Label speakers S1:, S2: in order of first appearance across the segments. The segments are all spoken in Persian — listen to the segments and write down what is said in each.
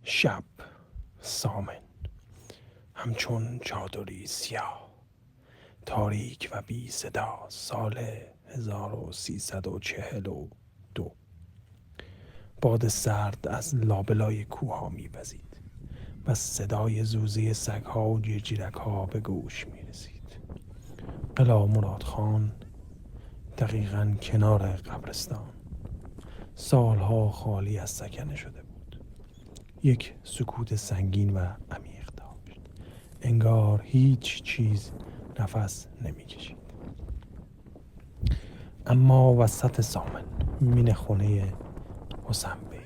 S1: شب سامن همچون چادری سیاه، تاریک و بی صدا، سال 1342. باد سرد از لابلای کوها می‌وزید و صدای زوزه سگ‌ها و جیرجیرک‌ها به گوش می‌رسید. قلعه مرادخان دقیقاً کنار قبرستان سالها خالی از سکنه شده بود. یک سکوت سنگین و عمیق داشت، انگار هیچ چیز نفس نمی‌کشید. اما وسط سامن، مین خونه حسن بی،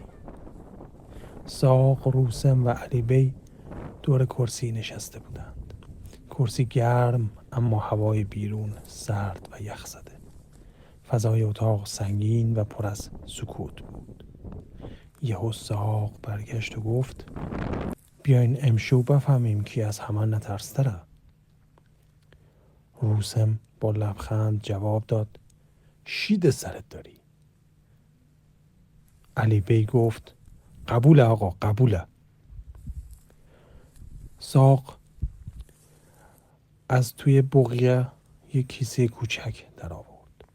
S1: ساق، روسم و علی بی دور کرسی نشسته بودند. کرسی گرم اما هوای بیرون سرد و یخ زده. فضای اتاق سنگین و پر از سکوت بود. یهو ساق برگشت و گفت: بیاین امشو بفهمیم کی از همه نترس‌تره. روسم با لبخند جواب داد: شید سرت داری. علی بی گفت: قبوله آقا، قبوله. ساق از توی بقیه یک کیسه کوچک در آورد.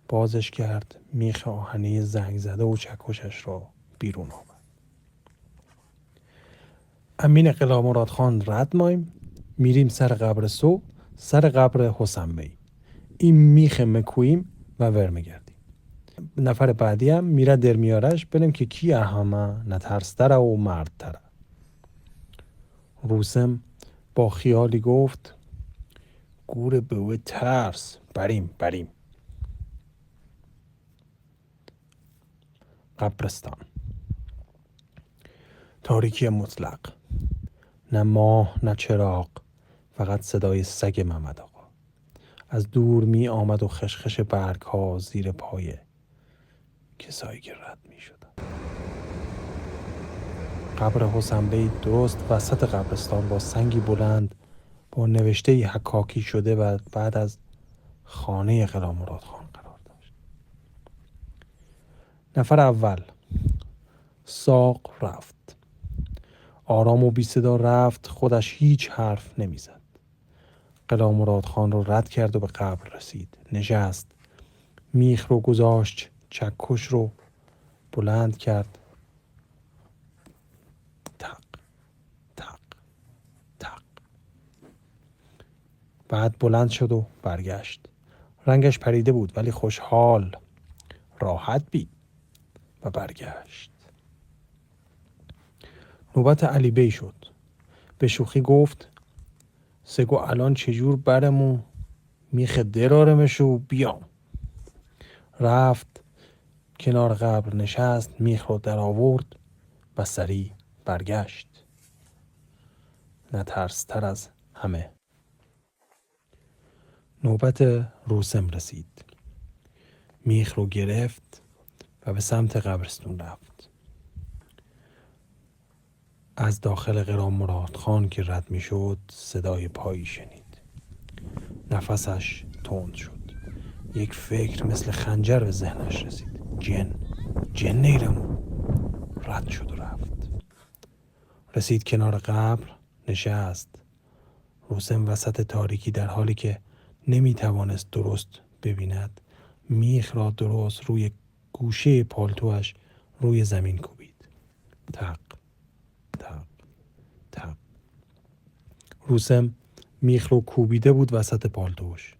S1: بازش کرد، میخ آهنی زنگ زده و چکشش را بیرون آورد. امین قلعه مرادخان رد مایم، میریم سر قبر سر قبر حسن بی. این میخ مکویم و ورمگردیم. نفر بعدی هم میره در میارش، بریم که کی همه نترس‌تره و مردتره. روسم با خیالی گفت: گور به ترس، بریم. قبرستان. تاریکی مطلق، نه ماه نه چراغ، فقط صدای سگ محمد آقا از دور می آمد و خشخش برگ ها زیر پای کسایی که رد می شدن. قبر حسن بی درست وسط قبرستان با سنگی بلند با نوشته حکاکی شده و بعد از خانه قلعه مرادخان قرار داشت. نفر اول، ساق رفت. آرام و بی صدا رفت، خودش هیچ حرف نمی زد. قلعه مرادخان رو رد کرد و به قبر رسید. نشست، میخ رو گذاشت، چکش رو بلند کرد. تق تق تق. بعد بلند شد و برگشت. رنگش پریده بود ولی خوشحال، راحت بید و برگشت. نوبت علی بی شد. به شوخی گفت: سگو الان چجور برمو میخ درارمشو بیام. رفت کنار قبر نشست، میخ رو در آورد و سریع برگشت، نترس‌تر از همه. نوبت روسم رسید. میخ رو گرفت و به سمت قبرستون رفت. از داخل قلعه مرادخان که رد می شد صدای پایی شنید. نفسش تند شد. یک فکر مثل خنجر به ذهنش رسید: جن نیرم. رد شد و رفت. رسید کنار قبر، نشست. روسم وسط تاریکی در حالی که نمی توانست درست ببیند، میخ را درست روی گوشه پالتوش روی زمین کوبید. تق تق تق. روسم میخ رو کوبیده بود وسط پالتوش،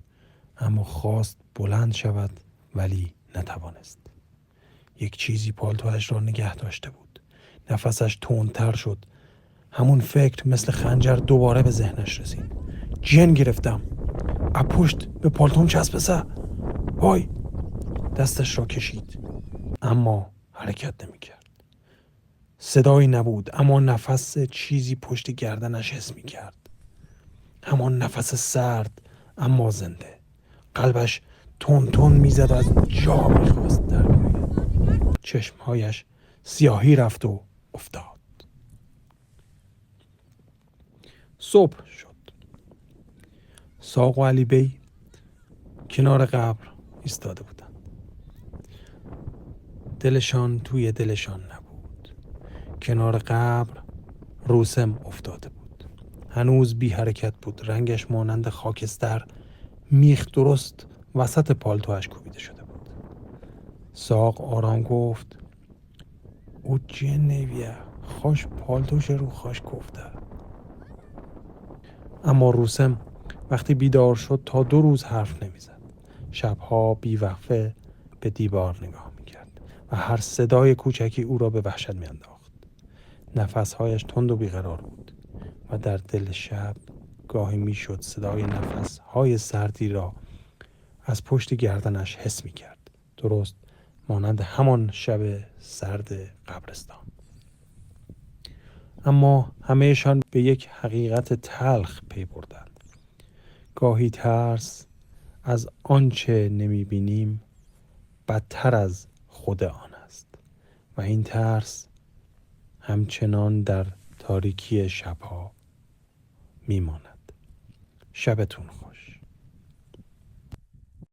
S1: اما خواست بلند شود ولی نتوانست. یک چیزی پالتوش را نگه داشته بود. نفسش تندتر شد. همون فکر مثل خنجر دوباره به ذهنش رسید: جن گرفتم، از پشت به پالتوم چسبسه. وای! دستش را کشید اما حرکت نمی کرد. صدایی نبود اما نفس چیزی پشت گردنش حس می کرد. همان نفس سرد اما زنده. قلبش تون می زد و از جا می خواست در بیاید. چشمهایش سیاهی رفت و افتاد. صبح شد. ساق و علی بی کنار قبر ایستاده بودند. دلشان توی دلشان نبود. کنار قبر روسم افتاده بود. هنوز بی حرکت بود. رنگش مانند خاکستر میخ درست وسط پالتوش کوبیده شده بود. ساق آرام گفت: او جنویه خوش پالتوش رو خوش گفته. اما روسم وقتی بیدار شد تا 2 روز حرف نمیزد. شبها بیوقفه به دیوار نگاه میکرد و هر صدای کوچکی او را به وحشت میانداخت. نفسهایش تند و بیقرار بود و در دل شب گاهی میشد صدای نفسهای سردی را از پشت گردنش حس میکرد، درست مانند همان شب سرد قبرستان. اما همهشان به یک حقیقت تلخ پی بردند. گاهی ترس از آنچه نمیبینیم بدتر از خود آن است و این ترس همچنان در تاریکی شبها میماند. شبتون خوش.